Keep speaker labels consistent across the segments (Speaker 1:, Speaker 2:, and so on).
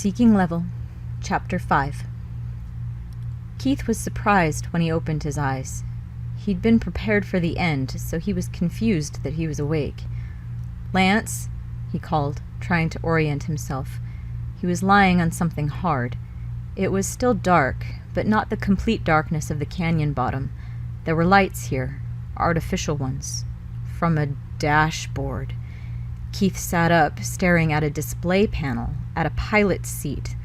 Speaker 1: Seeking Level, Chapter 5. Keith was surprised when he opened his eyes. He'd been prepared for the end, so he was confused that he was awake. "Lance," he called, trying to orient himself. He was lying on something hard. It was still dark, but not the complete darkness of the canyon bottom. There were lights here, artificial ones, from a dashboard. Keith sat up, staring at a display panel, at a pilot's seat.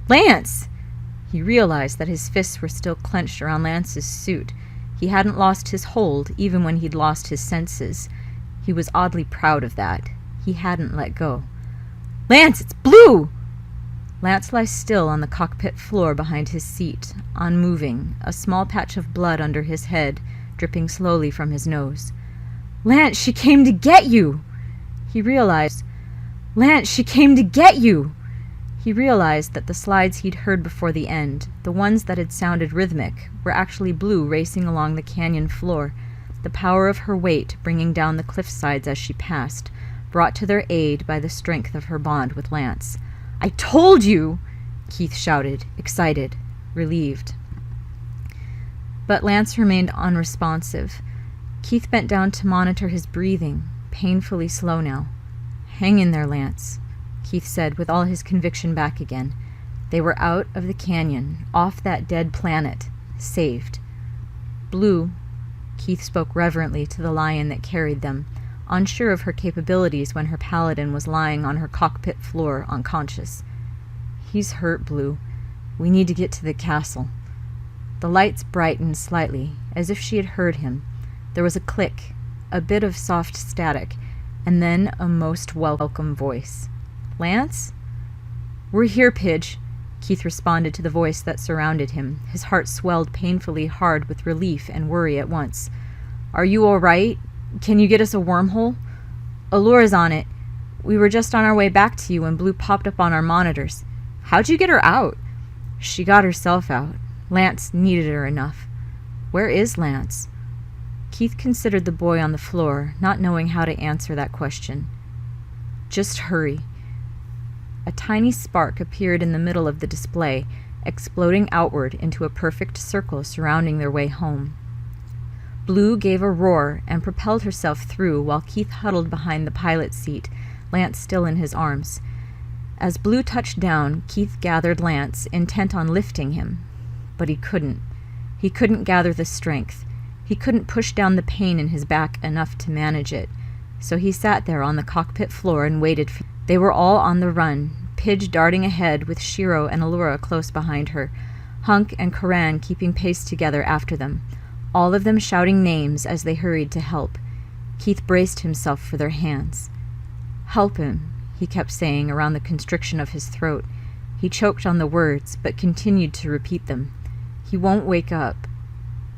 Speaker 1: "Lance!" He realized that his fists were still clenched around Lance's suit. He hadn't lost his hold, even when he'd lost his senses. He was oddly proud of that. He hadn't let go. "Lance, it's Blue!" Lance lay still on the cockpit floor behind his seat, unmoving, a small patch of blood under his head, dripping slowly from his nose. "Lance, she came to get you!" He realized, "Lance, she came to get you!" He realized that the slides he'd heard before the end, the ones that had sounded rhythmic, were actually Blue racing along the canyon floor, the power of her weight bringing down the cliff sides as she passed, brought to their aid by the strength of her bond with Lance. "I told you!" Keith shouted, excited, relieved. But Lance remained unresponsive. Keith bent down to monitor his breathing, painfully slow now. "Hang in there, Lance," Keith said with all his conviction back again. They were out of the canyon, off that dead planet, saved. "Blue," Keith spoke reverently to the lion that carried them, unsure of her capabilities when her paladin was lying on her cockpit floor, unconscious. "He's hurt, Blue. We need to get to the castle." The lights brightened slightly, as if she had heard him. There was a click, a bit of soft static, and then a most welcome voice. "Lance?" "We're here, Pidge," Keith responded to the voice that surrounded him. His heart swelled painfully hard with relief and worry at once. "Are you all right? Can you get us a wormhole?" "Allura's on it. We were just on our way back to you when Blue popped up on our monitors." "How'd you get her out?" "She got herself out. Lance needed her enough." "Where is Lance?" Keith considered the boy on the floor, not knowing how to answer that question. "Just hurry." A tiny spark appeared in the middle of the display, exploding outward into a perfect circle surrounding their way home. Blue gave a roar and propelled herself through while Keith huddled behind the pilot's seat, Lance still in his arms. As Blue touched down, Keith gathered Lance, intent on lifting him. But he couldn't. He couldn't gather the strength. He couldn't push down the pain in his back enough to manage it. So he sat there on the cockpit floor and waited for... They were all on the run, Pidge darting ahead with Shiro and Allura close behind her, Hunk and Karan keeping pace together after them, all of them shouting names as they hurried to help. Keith braced himself for their hands. "Help him," he kept saying around the constriction of his throat. He choked on the words, but continued to repeat them. "He won't wake up."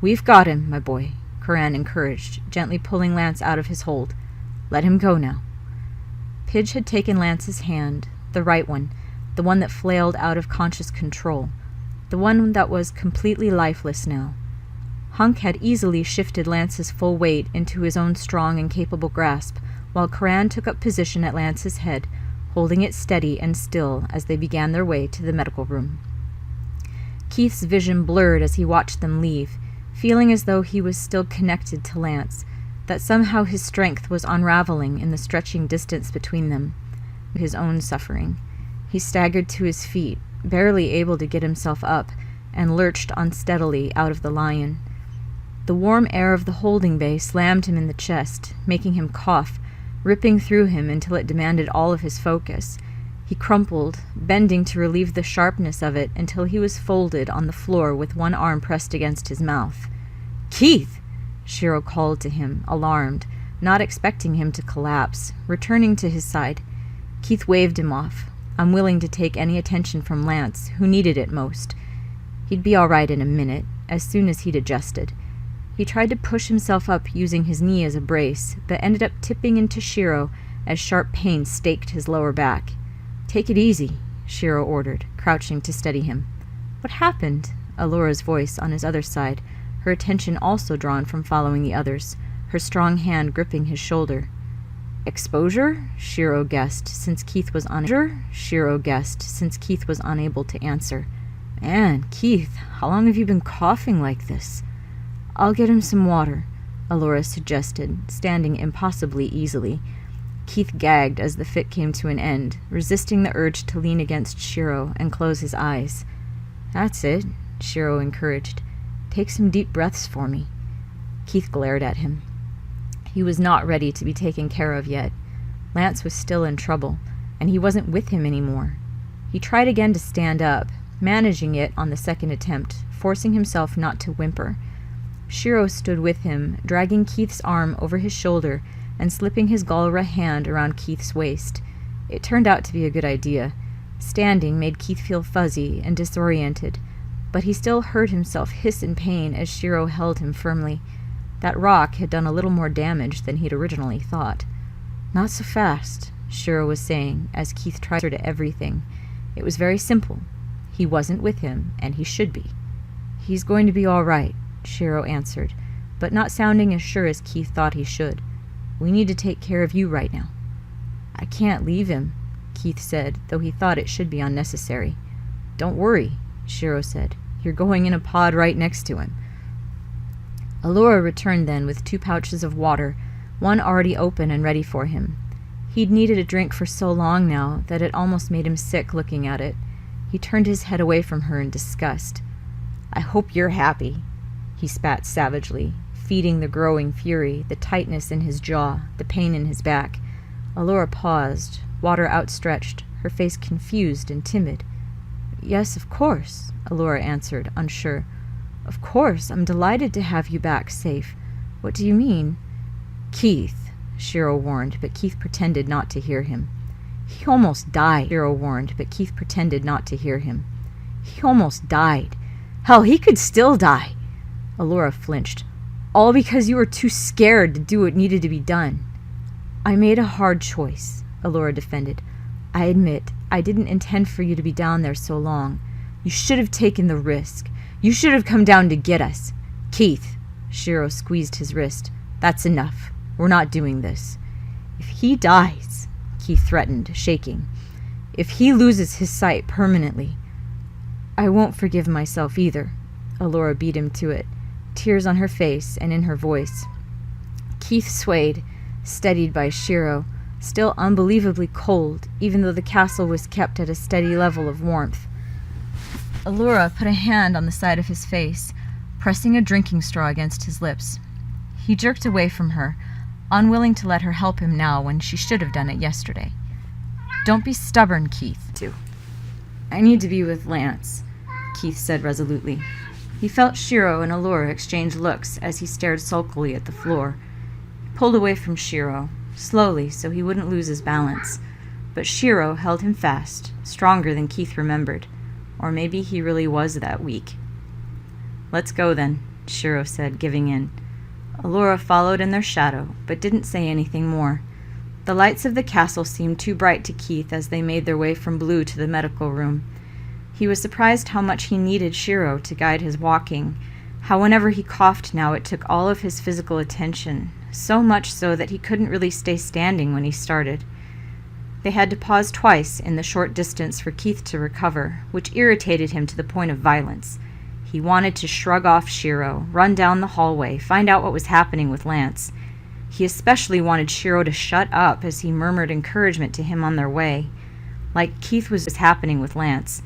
Speaker 1: "We've got him, my boy," Karan encouraged, gently pulling Lance out of his hold. "Let him go now." Pidge had taken Lance's hand, the right one, the one that flailed out of conscious control, the one that was completely lifeless now. Hunk had easily shifted Lance's full weight into his own strong and capable grasp, while Karan took up position at Lance's head, holding it steady and still as they began their way to the medical room. Keith's vision blurred as he watched them leave, feeling as though he was still connected to Lance, that somehow his strength was unraveling in the stretching distance between them, his own suffering. He staggered to his feet, barely able to get himself up, and lurched unsteadily out of the lion. The warm air of the holding bay slammed him in the chest, making him cough, ripping through him until it demanded all of his focus. He crumpled, bending to relieve the sharpness of it until he was folded on the floor with one arm pressed against his mouth. "Keith!" Shiro called to him, alarmed, not expecting him to collapse, returning to his side. Keith waved him off, unwilling to take any attention from Lance, who needed it most. He'd be all right in a minute, as soon as he'd adjusted. He tried to push himself up using his knee as a brace, but ended up tipping into Shiro as sharp pain staked his lower back. "Take it easy," Shiro ordered, crouching to steady him. "What happened?" Allura's voice on his other side, her attention also drawn from following the others, her strong hand gripping his shoulder. Exposure? Shiro guessed, since Keith was unable to answer. Man, Keith, how long have you been coughing like this? I'll get him some water, Allura suggested, standing impossibly easily. Keith gagged as the fit came to an end, resisting the urge to lean against Shiro and close his eyes. That's it, Shiro encouraged. Take some deep breaths for me. Keith glared at him. He was not ready to be taken care of yet. Lance was still in trouble, and he wasn't with him anymore. He tried again to stand up, managing it on the second attempt, forcing himself not to whimper. Shiro stood with him, dragging Keith's arm over his shoulder and slipping his Galra hand around Keith's waist. It turned out to be a good idea. Standing made Keith feel fuzzy and disoriented, but he still heard himself hiss in pain as Shiro held him firmly. That rock had done a little more damage than he'd originally thought. Not so fast, Shiro was saying, as Keith tried to answer to everything. It was very simple. He wasn't with him, and he should be. He's going to be all right, Shiro answered, but not sounding as sure as Keith thought he should. We need to take care of you right now. I can't leave him, Keith said, though he thought it should be unnecessary. Don't worry, Shiro said. You're going in a pod right next to him. Allura returned then with 2 pouches of water, one already open and ready for him. He'd needed a drink for so long now that it almost made him sick looking at it. He turned his head away from her in disgust. I hope you're happy, he spat savagely, feeding the growing fury, the tightness in his jaw, the pain in his back. Allura paused, water outstretched, her face confused and timid. Yes, of course, Allura answered, unsure. Of course, I'm delighted to have you back safe. What do you mean? Keith, Shiro warned, but Keith pretended not to hear him. He almost died, Shiro warned, but Keith pretended not to hear him. He almost died. Hell, he could still die. Allura flinched. All because you were too scared to do what needed to be done. I made a hard choice, Allura defended. I admit, I didn't intend for you to be down there so long. You should have taken the risk. You should have come down to get us. Keith, Shiro squeezed his wrist. That's enough. We're not doing this. If he dies, Keith threatened, shaking. If he loses his sight permanently, I won't forgive myself either. Allura beat him to it, tears on her face and in her voice. Keith swayed, steadied by Shiro, still unbelievably cold, even though the castle was kept at a steady level of warmth. Allura put a hand on the side of his face, pressing a drinking straw against his lips. He jerked away from her, unwilling to let her help him now when she should have done it yesterday. Don't be stubborn, Keith. I need to be with Lance, Keith said resolutely. He felt Shiro and Allura exchange looks as he stared sulkily at the floor. He pulled away from Shiro, slowly so he wouldn't lose his balance, but Shiro held him fast, stronger than Keith remembered. Or maybe he really was that weak. Let's go then, Shiro said, giving in. Allura followed in their shadow, but didn't say anything more. The lights of the castle seemed too bright to Keith as they made their way from Blue to the medical room. He was surprised how much he needed Shiro to guide his walking, how whenever he coughed now it took all of his physical attention, so much so that he couldn't really stay standing when he started. They had to pause twice in the short distance for Keith to recover, which irritated him to the point of violence. He wanted to shrug off Shiro, run down the hallway, find out what was happening with Lance. He especially wanted Shiro to shut up as he murmured encouragement to him on their way. Like Keith was happening with Lance.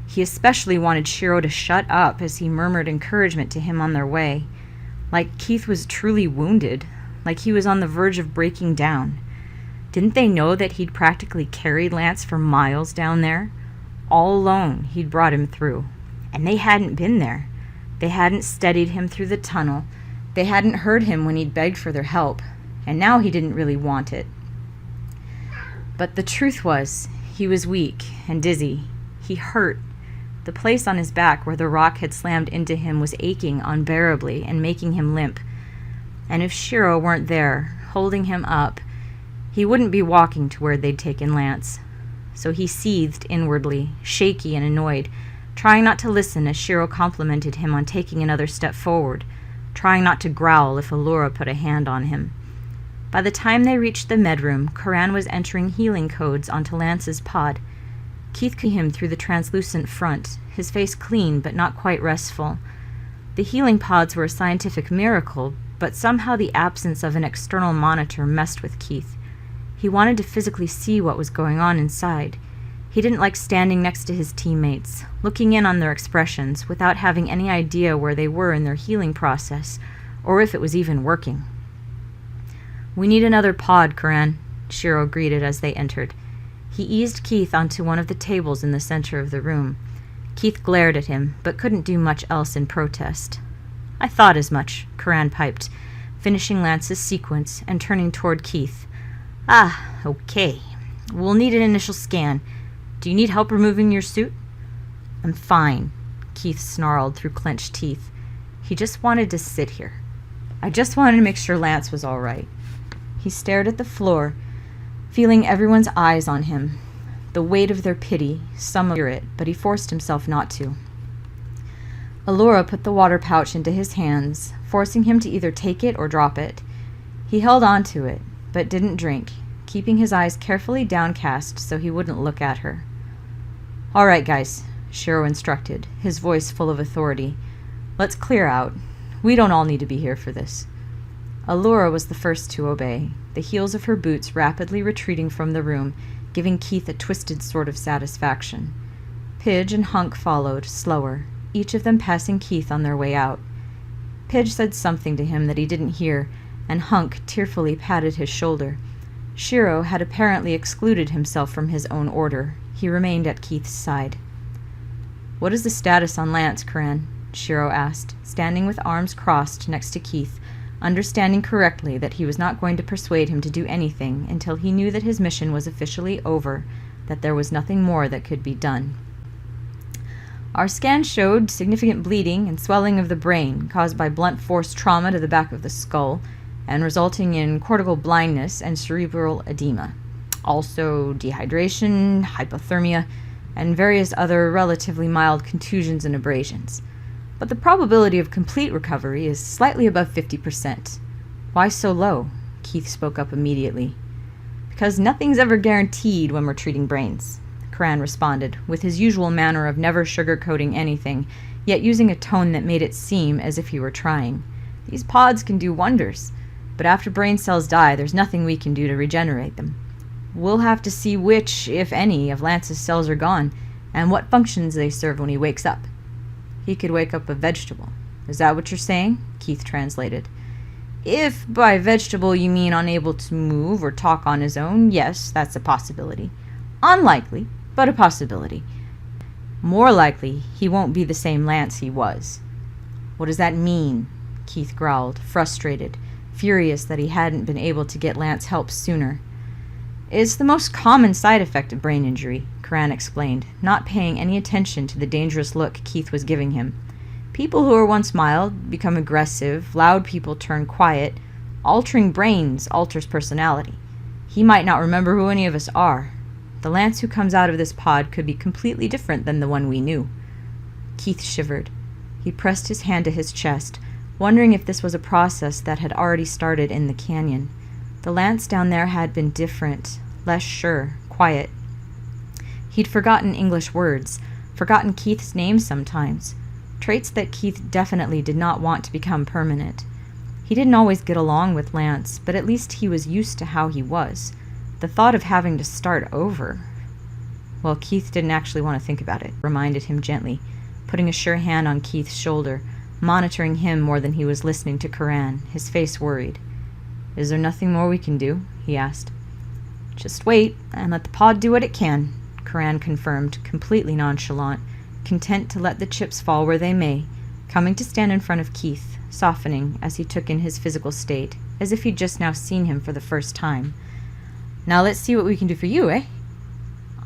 Speaker 1: He especially wanted Shiro to shut up as he murmured encouragement to him on their way. Like Keith was truly wounded, like he was on the verge of breaking down. Didn't they know that he'd practically carried Lance for miles down there? All alone, he'd brought him through. And they hadn't been there. They hadn't steadied him through the tunnel. They hadn't heard him when he'd begged for their help. And now he didn't really want it. But the truth was, he was weak and dizzy. He hurt. The place on his back where the rock had slammed into him was aching unbearably and making him limp. And if Shiro weren't there, holding him up, he wouldn't be walking to where they'd taken Lance. So he seethed inwardly, shaky and annoyed, trying not to listen as Shiro complimented him on taking another step forward, trying not to growl if Allura put a hand on him. By the time they reached the medroom, Karan was entering healing codes onto Lance's pod. Keith could see him through the translucent front, his face clean but not quite restful. The healing pods were a scientific miracle, but somehow the absence of an external monitor messed with Keith. He wanted to physically see what was going on inside. He didn't like standing next to his teammates, looking in on their expressions without having any idea where they were in their healing process, or if it was even working. "We need another pod, Karan," Shiro greeted as they entered. He eased Keith onto one of the tables in the center of the room. Keith glared at him, but couldn't do much else in protest. "I thought as much," Karan piped, finishing Lance's sequence and turning toward Keith. Okay. We'll need an initial scan. Do you need help removing your suit?" "I'm fine," Keith snarled through clenched teeth. He just wanted to sit here. I just wanted to make sure Lance was all right. He stared at the floor, feeling everyone's eyes on him, the weight of their pity, some of it, but he forced himself not to. Allura put the water pouch into his hands, forcing him to either take it or drop it. He held on to it, but didn't drink, keeping his eyes carefully downcast so he wouldn't look at her. "All right, guys," Shiro instructed, his voice full of authority. "Let's clear out. We don't all need to be here for this." Allura was the first to obey, the heels of her boots rapidly retreating from the room, giving Keith a twisted sort of satisfaction. Pidge and Hunk followed, slower, each of them passing Keith on their way out. Pidge said something to him that he didn't hear, and Hunk tearfully patted his shoulder. Shiro had apparently excluded himself from his own order. He remained at Keith's side. "What is the status on Lance, Karan?" Shiro asked, standing with arms crossed next to Keith, understanding correctly that he was not going to persuade him to do anything until he knew that his mission was officially over, that there was nothing more that could be done. "Our scan showed significant bleeding and swelling of the brain caused by blunt force trauma to the back of the skull and resulting in cortical blindness and cerebral edema. Also dehydration, hypothermia, and various other relatively mild contusions and abrasions. But the probability of complete recovery is slightly above 50%. "Why so low?" Keith spoke up immediately. "Because nothing's ever guaranteed when we're treating brains," Karan responded, with his usual manner of never sugarcoating anything, yet using a tone that made it seem as if he were trying. "These pods can do wonders, but after brain cells die, there's nothing we can do to regenerate them. We'll have to see which, if any, of Lance's cells are gone, and what functions they serve when he wakes up." "He could wake up a vegetable. Is that what you're saying?" Keith translated. "If by vegetable you mean unable to move or talk on his own, yes, that's a possibility. Unlikely, but a possibility. More likely, he won't be the same Lance he was." "What does that mean?" Keith growled, frustrated, furious that he hadn't been able to get Lance help sooner. "It's the most common side effect of brain injury," Karan explained, not paying any attention to the dangerous look Keith was giving him. "People who were once mild become aggressive, loud people turn quiet. Altering brains alters personality. He might not remember who any of us are. The Lance who comes out of this pod could be completely different than the one we knew." Keith shivered. He pressed his hand to his chest, wondering if this was a process that had already started in the canyon. The Lance down there had been different, less sure, quiet. He'd forgotten English words, forgotten Keith's name sometimes, traits that Keith definitely did not want to become permanent. He didn't always get along with Lance, but at least he was used to how he was. The thought of having to start over... Well, Keith didn't actually want to think about it, reminded him gently, putting a sure hand on Keith's shoulder, monitoring him more than he was listening to Karan, his face worried. "Is there nothing more we can do?" he asked. "Just wait, and let the pod do what it can," Karan confirmed, completely nonchalant, content to let the chips fall where they may, coming to stand in front of Keith, softening as he took in his physical state, as if he'd just now seen him for the first time. "Now let's see what we can do for you, eh?"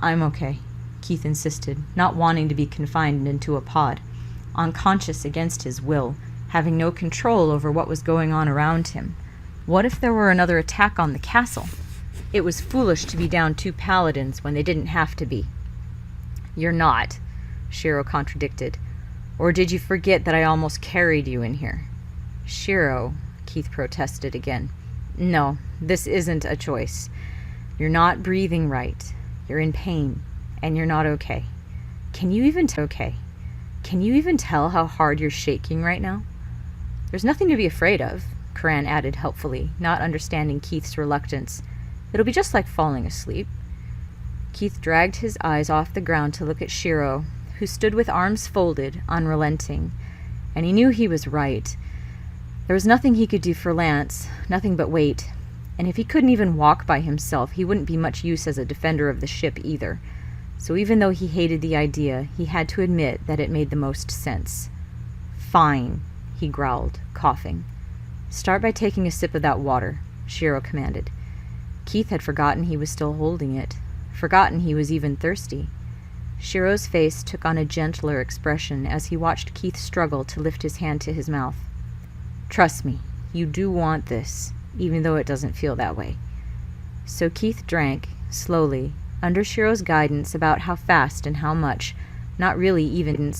Speaker 1: "I'm okay," Keith insisted, not wanting to be confined into a pod, unconscious against his will, having no control over what was going on around him. What if there were another attack on the castle? It was foolish to be down 2 paladins when they didn't have to be. "You're not," Shiro contradicted. "Or did you forget that I almost carried you in here?" "Shiro," Keith protested again. No, this isn't a choice. You're not breathing right. You're in pain, and you're not okay. Can you even tell how hard you're shaking right now? There's nothing to be afraid of, Karan added helpfully, not understanding Keith's reluctance. It'll be just like falling asleep. Keith dragged his eyes off the ground to look at Shiro, who stood with arms folded, unrelenting. And he knew he was right. There was nothing he could do for Lance, nothing but wait. And if he couldn't even walk by himself, he wouldn't be much use as a defender of the ship either. So even though he hated the idea, he had to admit that it made the most sense. "Fine," he growled, coughing. "Start by taking a sip of that water," Shiro commanded. Keith had forgotten he was still holding it, forgotten he was even thirsty. Shiro's face took on a gentler expression as he watched Keith struggle to lift his hand to his mouth. "Trust me, you do want this, even though it doesn't feel that way." So Keith drank, slowly, under Shiro's guidance about how fast and how much, not really even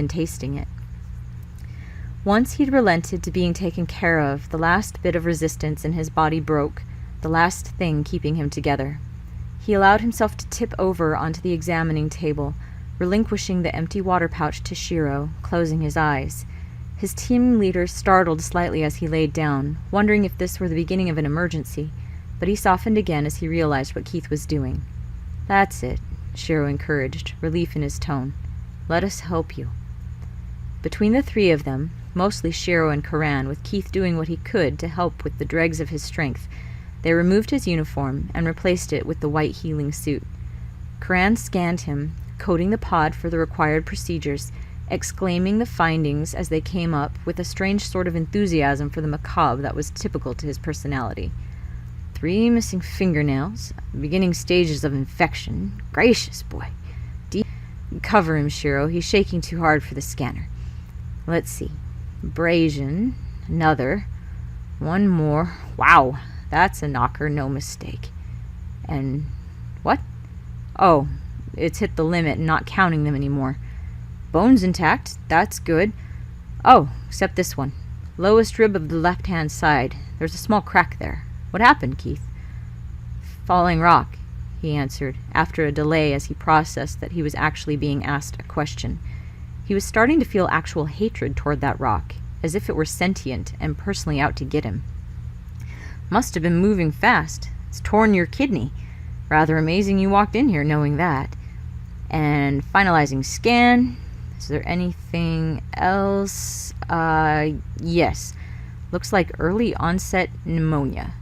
Speaker 1: tasting it. Once he'd relented to being taken care of, the last bit of resistance in his body broke, the last thing keeping him together. He allowed himself to tip over onto the examining table, relinquishing the empty water pouch to Shiro, closing his eyes. His team leader startled slightly as he laid down, wondering if this were the beginning of an emergency, but he softened again as he realized what Keith was doing. "That's it," Shiro encouraged, relief in his tone. "Let us help you." Between the three of them, mostly Shiro and Karan, with Keith doing what he could to help with the dregs of his strength, they removed his uniform and replaced it with the white healing suit. Karan scanned him, coding the pod for the required procedures, exclaiming the findings as they came up with a strange sort of enthusiasm for the macabre that was typical to his personality. 3 missing fingernails, beginning stages of infection. Gracious, boy. Cover him, Shiro. He's shaking too hard for the scanner. Let's see. Abrasion. Another. One more. Wow, that's a knocker, no mistake. And what? Oh, it's hit the limit and not counting them anymore. Bones intact. That's good. Oh, except this one. Lowest rib of the left-hand side. There's a small crack there. What happened, Keith? Falling rock, he answered, after a delay as he processed that he was actually being asked a question. He was starting to feel actual hatred toward that rock, as if it were sentient and personally out to get him. Must have been moving fast. It's torn your kidney. Rather amazing you walked in here knowing that. And finalizing scan. Is there anything else? Yes. Looks like early onset pneumonia.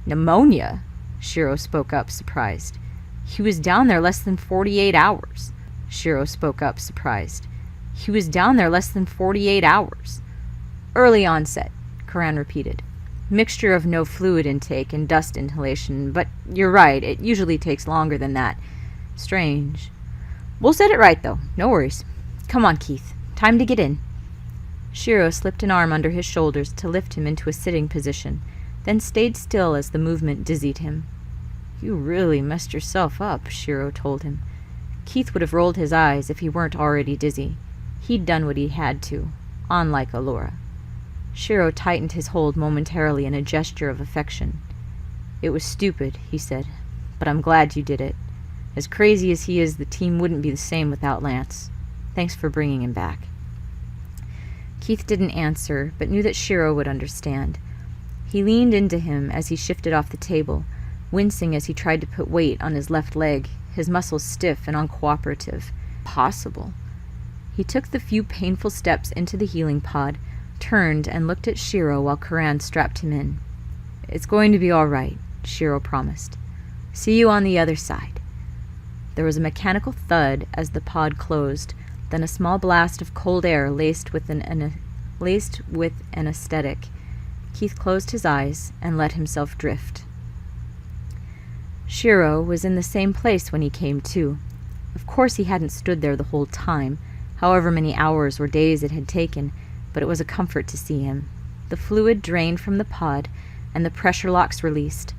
Speaker 1: Pneumonia? Shiro spoke up, surprised. He was down there less than 48 hours. Shiro spoke up, surprised. He was down there less than 48 hours. Early onset, Karan repeated. Mixture of no fluid intake and dust inhalation, but you're right, it usually takes longer than that. Strange. We'll set it right, though. No worries. Come on, Keith. Time to get in. Shiro slipped an arm under his shoulders to lift him into a sitting position, then stayed still as the movement dizzied him. You really messed yourself up, Shiro told him. Keith would have rolled his eyes if he weren't already dizzy. He'd done what he had to, unlike Allura. Shiro tightened his hold momentarily in a gesture of affection. It was stupid, he said, but I'm glad you did it. As crazy as he is, the team wouldn't be the same without Lance. Thanks for bringing him back. Keith didn't answer, but knew that Shiro would understand. He leaned into him as he shifted off the table, wincing as he tried to put weight on his left leg, his muscles stiff and uncooperative. Possible. He took the few painful steps into the healing pod, turned and looked at Shiro while Karan strapped him in. It's going to be all right, Shiro promised. See you on the other side. There was a mechanical thud as the pod closed, then a small blast of cold air laced with an anesthetic. Keith closed his eyes and let himself drift. Shiro was in the same place when he came to. Of course he hadn't stood there the whole time, however many hours or days it had taken, but it was a comfort to see him. The fluid drained from the pod, and the pressure locks released.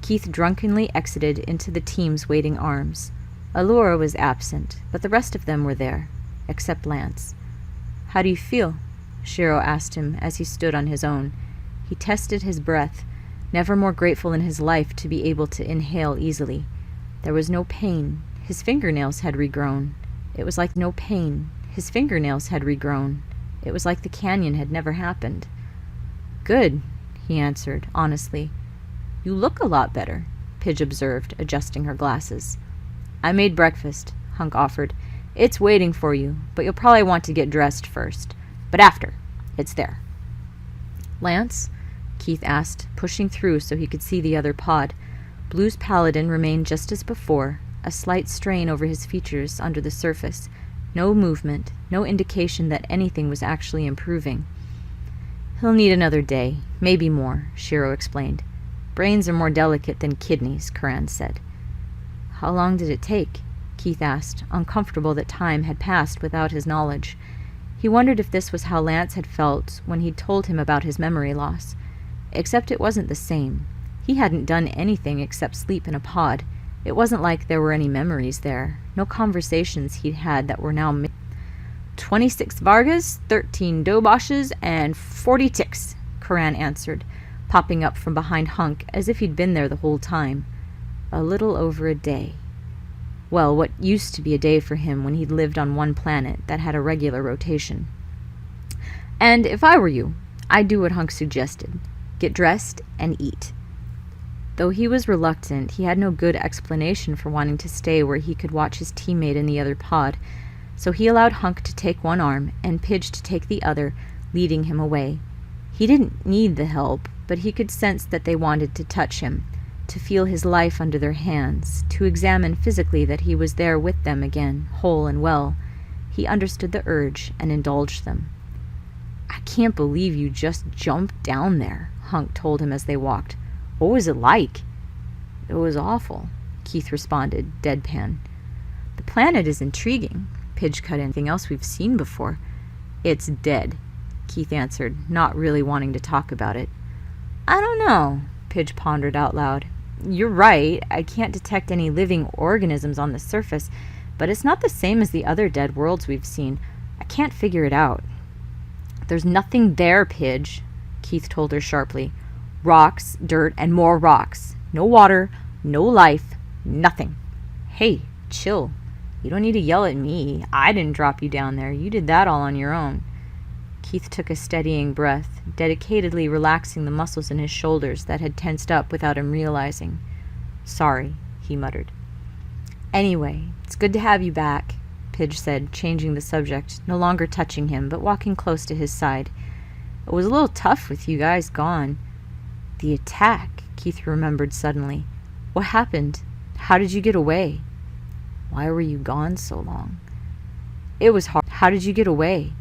Speaker 1: Keith drunkenly exited into the team's waiting arms. Allura was absent, but the rest of them were there, except Lance. How do you feel? Shiro asked him as he stood on his own, He tested his breath, never more grateful in his life to be able to inhale easily. There was no pain. His fingernails had regrown. It was like no pain. His fingernails had regrown. It was like the canyon had never happened. "Good," he answered, honestly. "You look a lot better," Pidge observed, adjusting her glasses. "I made breakfast," Hunk offered. "It's waiting for you, but you'll probably want to get dressed first. But after. It's there." "Lance?" Keith asked, pushing through so he could see the other pod. Blue's paladin remained just as before, a slight strain over his features under the surface. No movement, no indication that anything was actually improving. "He'll need another day, maybe more," Shiro explained. "Brains are more delicate than kidneys," Karan said. "How long did it take?" Keith asked, uncomfortable that time had passed without his knowledge. He wondered if this was how Lance had felt when he'd told him about his memory loss. Except it wasn't the same. He hadn't done anything except sleep in a pod. It wasn't like there were any memories there, no conversations he'd had that were now 26 Vargas, 13 Doboshes, and 40 ticks, Karan answered, popping up from behind Hunk as if he'd been there the whole time. A little over a day. Well, what used to be a day for him when he'd lived on one planet that had a regular rotation. "And if I were you, I'd do what Hunk suggested. Get dressed and eat." Though he was reluctant, he had no good explanation for wanting to stay where he could watch his teammate in the other pod, so he allowed Hunk to take one arm and Pidge to take the other, leading him away. He didn't need the help, but he could sense that they wanted to touch him, to feel his life under their hands, to examine physically that he was there with them again, whole and well. He understood the urge and indulged them. "I can't believe you just jumped down there," Hunk told him as they walked. "What was it like?" "It was awful," Keith responded, deadpan. "The planet is intriguing," Pidge cut in. "Anything else we've seen before?" "It's dead," Keith answered, not really wanting to talk about it. "I don't know," Pidge pondered out loud. "You're right, I can't detect any living organisms on the surface, but it's not the same as the other dead worlds we've seen. I can't figure it out." "There's nothing there, Pidge," Keith told her sharply. "Rocks, dirt, and more rocks. No water, no life, nothing." "Hey, chill. You don't need to yell at me. I didn't drop you down there. You did that all on your own." Keith took a steadying breath, dedicatedly relaxing the muscles in his shoulders that had tensed up without him realizing. "Sorry," he muttered. "Anyway, it's good to have you back," Pidge said, changing the subject, no longer touching him, but walking close to his side. "It was a little tough with you guys gone." "The attack," Keith remembered suddenly. "What happened? How did you get away?" "Why were you gone so long?" "It was hard." "How did you get away?"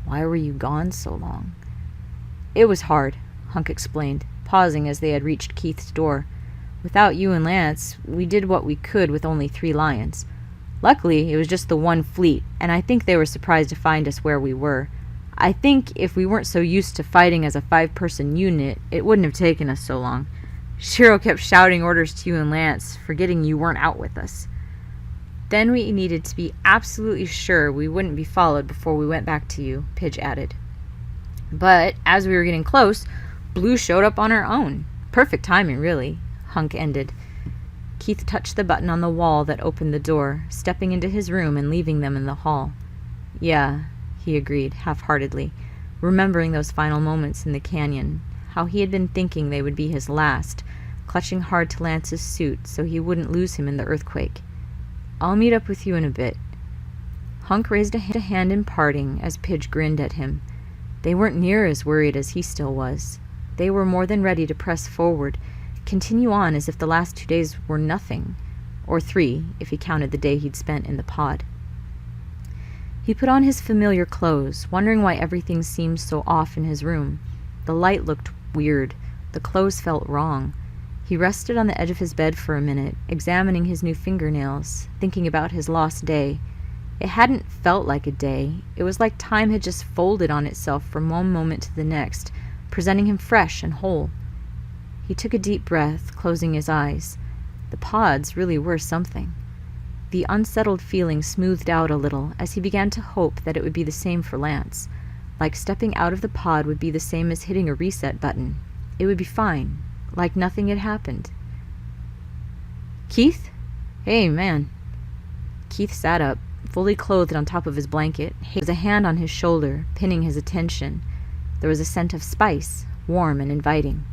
Speaker 1: "Why were you gone so long?" "It was hard," Hunk explained, pausing as they had reached Keith's door. "Without you and Lance, we did what we could with only 3 lions. Luckily, it was just the one fleet, and I think they were surprised to find us where we were. I think if we weren't so used to fighting as a 5-person unit, it wouldn't have taken us so long. Shiro kept shouting orders to you and Lance, forgetting you weren't out with us. Then we needed to be absolutely sure we wouldn't be followed before we went back to you," Pidge added. "But as we were getting close, Blue showed up on her own. Perfect timing, really," Hunk ended. Keith touched the button on the wall that opened the door, stepping into his room and leaving them in the hall. "Yeah," he agreed, half-heartedly, remembering those final moments in the canyon, how he had been thinking they would be his last, clutching hard to Lance's suit so he wouldn't lose him in the earthquake. "I'll meet up with you in a bit." Hunk raised a hand in parting as Pidge grinned at him. They weren't near as worried as he still was. They were more than ready to press forward, continue on as if the last 2 days were nothing, or 3 if he counted the day he'd spent in the pod. He put on his familiar clothes, wondering why everything seemed so off in his room. The light looked weird. The clothes felt wrong. He rested on the edge of his bed for a minute, examining his new fingernails, thinking about his lost day. It hadn't felt like a day. It was like time had just folded on itself from one moment to the next, presenting him fresh and whole. He took a deep breath, closing his eyes. The pods really were something. The unsettled feeling smoothed out a little as he began to hope that it would be the same for Lance. Like stepping out of the pod would be the same as hitting a reset button. It would be fine, like nothing had happened. Keith? Hey, man. Keith sat up, fully clothed on top of his blanket. There was a hand on his shoulder, pinning his attention. There was a scent of spice, warm and inviting.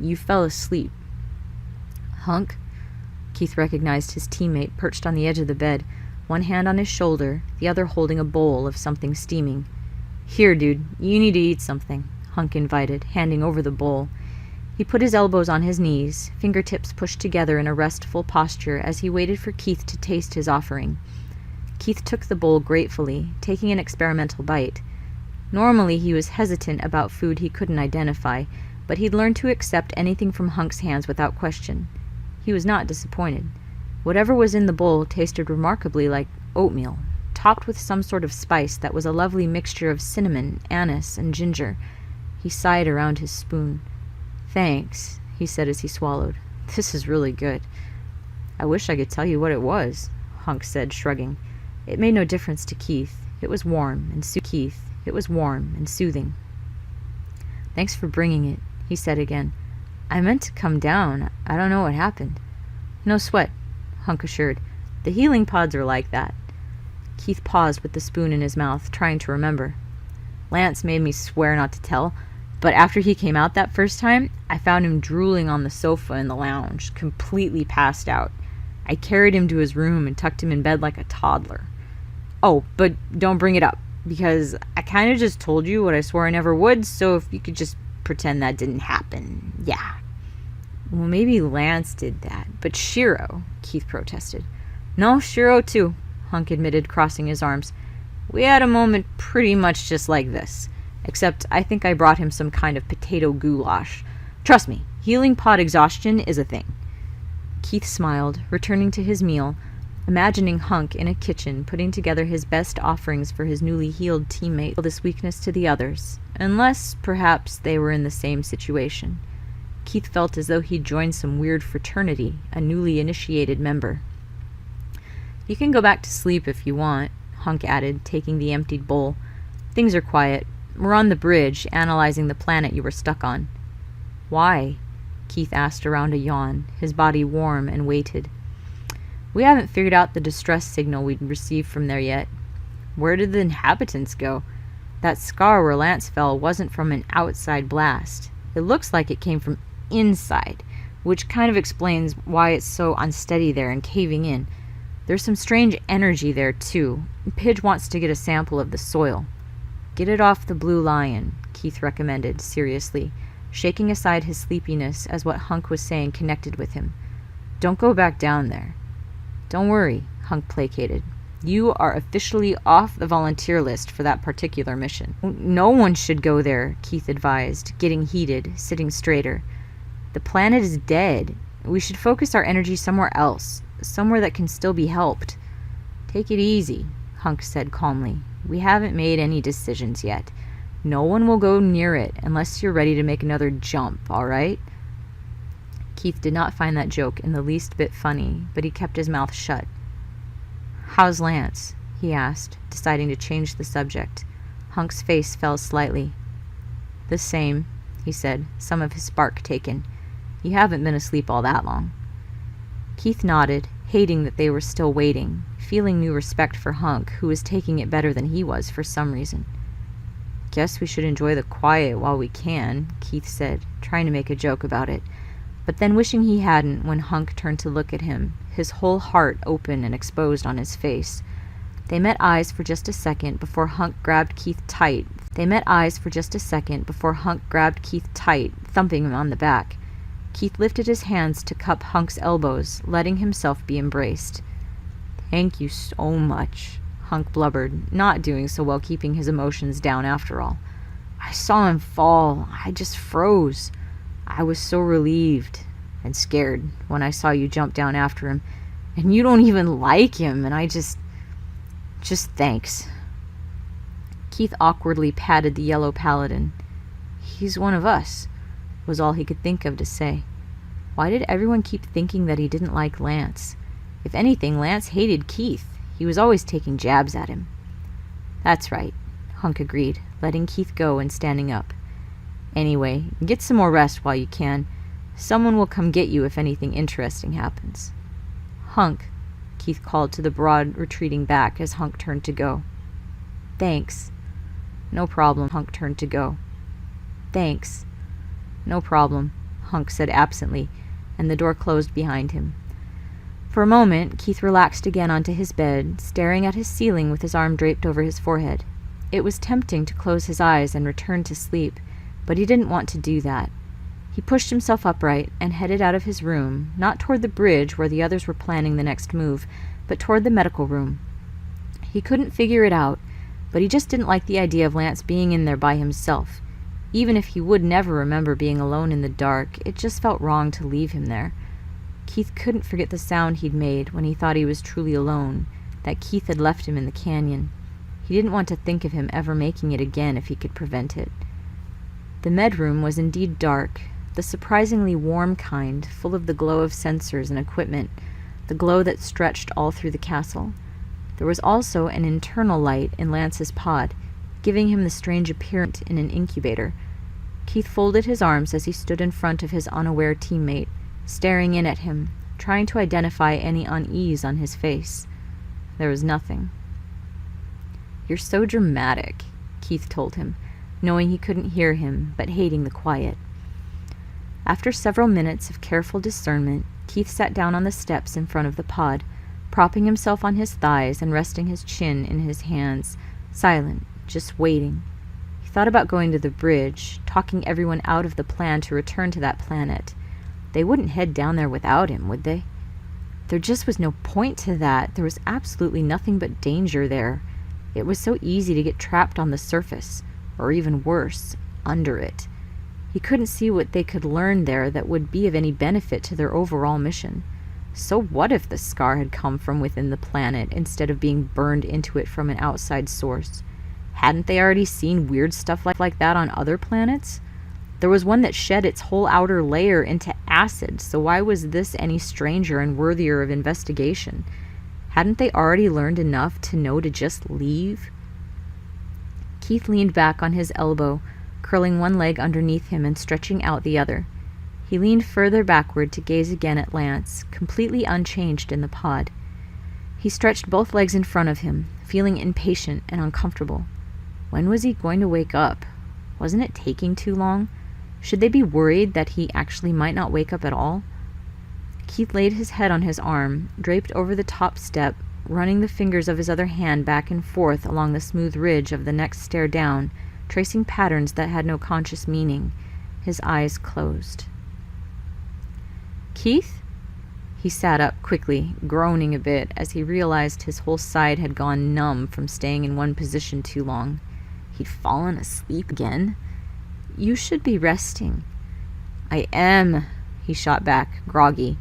Speaker 1: You fell asleep. Hunk? Keith recognized his teammate perched on the edge of the bed, one hand on his shoulder, the other holding a bowl of something steaming. Here, dude, you need to eat something, Hunk invited, handing over the bowl. He put his elbows on his knees, fingertips pushed together in a restful posture as he waited for Keith to taste his offering. Keith took the bowl gratefully, taking an experimental bite. Normally he was hesitant about food he couldn't identify, but he'd learned to accept anything from Hunk's hands without question. He was not disappointed. Whatever was in the bowl tasted remarkably like oatmeal, topped with some sort of spice that was a lovely mixture of cinnamon, anise, and ginger. He sighed around his spoon. Thanks, he said as he swallowed. This is really good. I wish I could tell you what it was, Hunk said, shrugging. It made no difference to Keith. It was warm and soothing. Thanks for bringing it, he said again. I meant to come down. I don't know what happened. No sweat, Hunk assured. The healing pods are like that. Keith paused with the spoon in his mouth, trying to remember. Lance made me swear not to tell, but after he came out that first time, I found him drooling on the sofa in the lounge, completely passed out. I carried him to his room and tucked him in bed like a toddler. Oh, but don't bring it up, because I kind of just told you what I swore I never would, so if you could just pretend that didn't happen, yeah. Well, maybe Lance did that, but Shiro, Keith protested. No, Shiro too, Hunk admitted, crossing his arms. We had a moment pretty much just like this, except I think I brought him some kind of potato goulash. Trust me, healing pod exhaustion is a thing. Keith smiled, returning to his meal, imagining Hunk in a kitchen putting together his best offerings for his newly healed teammate, this weakness to the others, unless perhaps they were in the same situation. Keith felt as though he'd joined some weird fraternity, a newly initiated member. You can go back to sleep if you want, Hunk added, taking the emptied bowl. Things are quiet. We're on the bridge, analyzing the planet you were stuck on. Why? Keith asked around a yawn, his body warm and weighted. We haven't figured out the distress signal we'd received from there yet. Where did the inhabitants go? That scar where Lance fell wasn't from an outside blast. It looks like it came from inside, which kind of explains why it's so unsteady there and caving in. There's some strange energy there, too. Pidge wants to get a sample of the soil. Get it off the Blue Lion, Keith recommended, seriously, shaking aside his sleepiness as what Hunk was saying connected with him. Don't go back down there. Don't worry, Hunk placated. You are officially off the volunteer list for that particular mission. No one should go there, Keith advised, getting heated, sitting straighter. The planet is dead. We should focus our energy somewhere else, somewhere that can still be helped. Take it easy, Hunk said calmly. We haven't made any decisions yet. No one will go near it unless you're ready to make another jump, all right? Keith did not find that joke in the least bit funny, but he kept his mouth shut. How's Lance? He asked, deciding to change the subject. Hunk's face fell slightly. The same, he said, some of his spark taken. You haven't been asleep all that long. Keith nodded, hating that they were still waiting, feeling new respect for Hunk, who was taking it better than he was for some reason. Guess we should enjoy the quiet while we can, Keith said, trying to make a joke about it, but then wishing he hadn't when Hunk turned to look at him, his whole heart open and exposed on his face. They met eyes for just a second before Hunk grabbed Keith tight, thumping him on the back. Keith lifted his hands to cup Hunk's elbows, letting himself be embraced. Thank you so much, Hunk blubbered, not doing so well keeping his emotions down after all. I saw him fall. I just froze. I was so relieved and scared when I saw you jump down after him. And you don't even like him, and I just thanks. Keith awkwardly patted the yellow paladin. He's one of us, was all he could think of to say. Why did everyone keep thinking that he didn't like Lance? If anything, Lance hated Keith. He was always taking jabs at him. That's right, Hunk agreed, letting Keith go and standing up. Anyway, get some more rest while you can. Someone will come get you if anything interesting happens. Hunk, Keith called to the broad, retreating back as Hunk turned to go. Thanks. No problem, Hunk turned to go. Thanks. No problem, Hunk said absently, and the door closed behind him. For a moment, Keith relaxed again onto his bed, staring at his ceiling with his arm draped over his forehead. It was tempting to close his eyes and return to sleep, but he didn't want to do that. He pushed himself upright and headed out of his room, not toward the bridge where the others were planning the next move, but toward the medical room. He couldn't figure it out, but he just didn't like the idea of Lance being in there by himself. Even if he would never remember being alone in the dark, it just felt wrong to leave him there. Keith couldn't forget the sound he'd made when he thought he was truly alone, that Keith had left him in the canyon. He didn't want to think of him ever making it again if he could prevent it. The med room was indeed dark, the surprisingly warm kind, full of the glow of sensors and equipment, the glow that stretched all through the castle. There was also an internal light in Lance's pod, giving him the strange appearance in an incubator. Keith folded his arms as he stood in front of his unaware teammate, staring in at him, trying to identify any unease on his face. There was nothing. "You're so dramatic," Keith told him, knowing he couldn't hear him, but hating the quiet. After several minutes of careful discernment, Keith sat down on the steps in front of the pod, propping himself on his thighs and resting his chin in his hands, silent, just waiting. He thought about going to the bridge, talking everyone out of the plan to return to that planet. They wouldn't head down there without him, would they? There just was no point to that. There was absolutely nothing but danger there. It was so easy to get trapped on the surface, or even worse, under it. He couldn't see what they could learn there that would be of any benefit to their overall mission. So what if the scar had come from within the planet instead of being burned into it from an outside source? Hadn't they already seen weird stuff like that on other planets? There was one that shed its whole outer layer into acid, so why was this any stranger and worthier of investigation? Hadn't they already learned enough to know to just leave? Keith leaned back on his elbow, curling one leg underneath him and stretching out the other. He leaned further backward to gaze again at Lance, completely unchanged in the pod. He stretched both legs in front of him, feeling impatient and uncomfortable. When was he going to wake up? Wasn't it taking too long? Should they be worried that he actually might not wake up at all? Keith laid his head on his arm, draped over the top step, running the fingers of his other hand back and forth along the smooth ridge of the next stair down, tracing patterns that had no conscious meaning. His eyes closed. "Keith?" He sat up quickly, groaning a bit as he realized his whole side had gone numb from staying in one position too long. He'd fallen asleep again? "You should be resting." "I am," he shot back, groggy,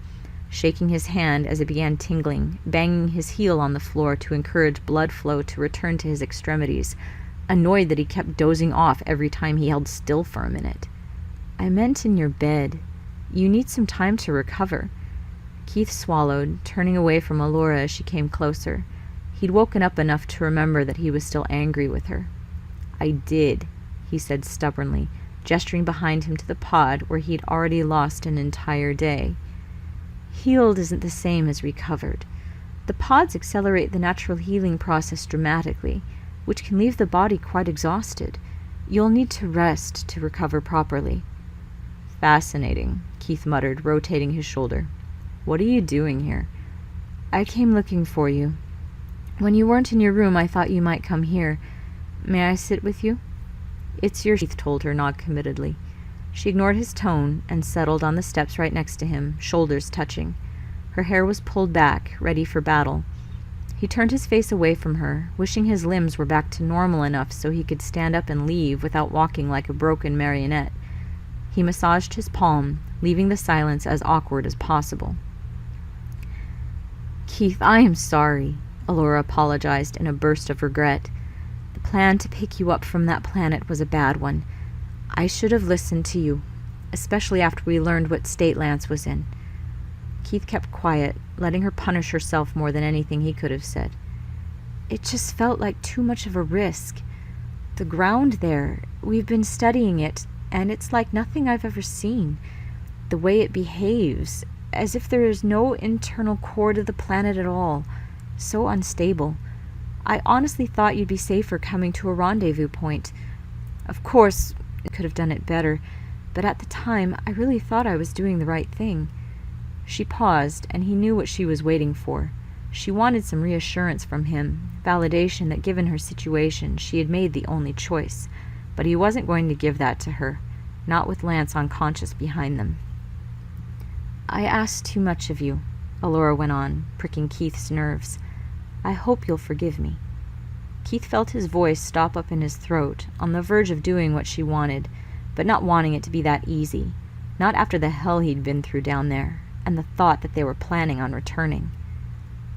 Speaker 1: shaking his hand as it began tingling, banging his heel on the floor to encourage blood flow to return to his extremities, annoyed that he kept dozing off every time he held still for a minute. "I meant in your bed. You need some time to recover." Keith swallowed, turning away from Allura as she came closer. He'd woken up enough to remember that he was still angry with her. "I did," he said stubbornly, gesturing behind him to the pod where he'd already lost an entire day. "Healed isn't the same as recovered. The pods accelerate the natural healing process dramatically, which can leave the body quite exhausted. You'll need to rest to recover properly." "Fascinating," Keith muttered, rotating his shoulder. "What are you doing here?" "I came looking for you. When you weren't in your room, I thought you might come here. May I sit with you?" "It's your," Keith told her non-committedly. She ignored his tone and settled on the steps right next to him, shoulders touching. Her hair was pulled back, ready for battle. He turned his face away from her, wishing his limbs were back to normal enough so he could stand up and leave without walking like a broken marionette. He massaged his palm, leaving the silence as awkward as possible. "Keith, I am sorry," Allura apologized in a burst of regret. "The plan to pick you up from that planet was a bad one. I should have listened to you, especially after we learned what state Lance was in." Keith kept quiet, letting her punish herself more than anything he could have said. "It just felt like too much of a risk. The ground there, we've been studying it, and it's like nothing I've ever seen. The way it behaves, as if there is no internal core to the planet at all. So unstable. I honestly thought you'd be safer coming to a rendezvous point. Of course, I could have done it better, but at the time, I really thought I was doing the right thing." She paused, and he knew what she was waiting for. She wanted some reassurance from him, validation that given her situation, she had made the only choice. But he wasn't going to give that to her, not with Lance unconscious behind them. "I asked too much of you," Allura went on, pricking Keith's nerves. "I hope you'll forgive me." Keith felt his voice stop up in his throat, on the verge of doing what she wanted, but not wanting it to be that easy, not after the hell he'd been through down there, and the thought that they were planning on returning.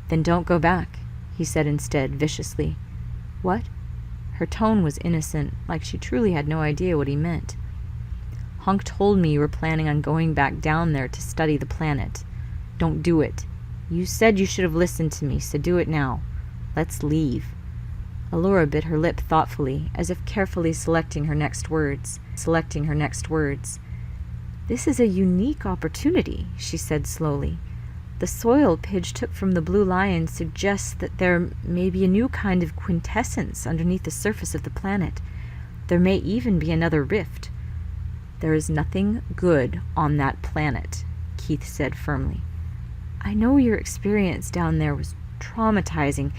Speaker 1: "Then don't go back," he said instead, viciously. "What?" Her tone was innocent, like she truly had no idea what he meant. "Hunk told me you were planning on going back down there to study the planet. Don't do it. You said you should have listened to me, so do it now. Let's leave." Allura bit her lip thoughtfully, as if carefully selecting her next words. "This is a unique opportunity," she said slowly. "The soil Pidge took from the Blue Lion suggests that there may be a new kind of quintessence underneath the surface of the planet. There may even be another rift." "There is nothing good on that planet," Keith said firmly. "I know your experience down there was traumatizing,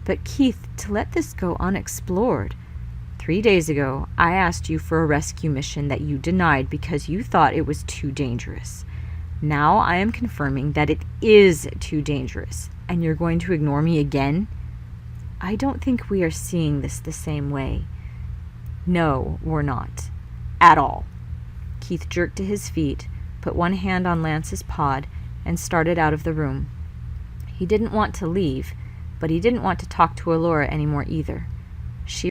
Speaker 1: but Keith, to let this go unexplored. 3 days ago, I asked you for a rescue mission that you denied because you thought it was too dangerous. Now I am confirming that it is too dangerous, and you're going to ignore me again? I don't think we are seeing this the same way." "No, we're not. At all." Keith jerked to his feet, put one hand on Lance's pod, and started out of the room. He didn't want to leave, but he didn't want to talk to Allura anymore either. She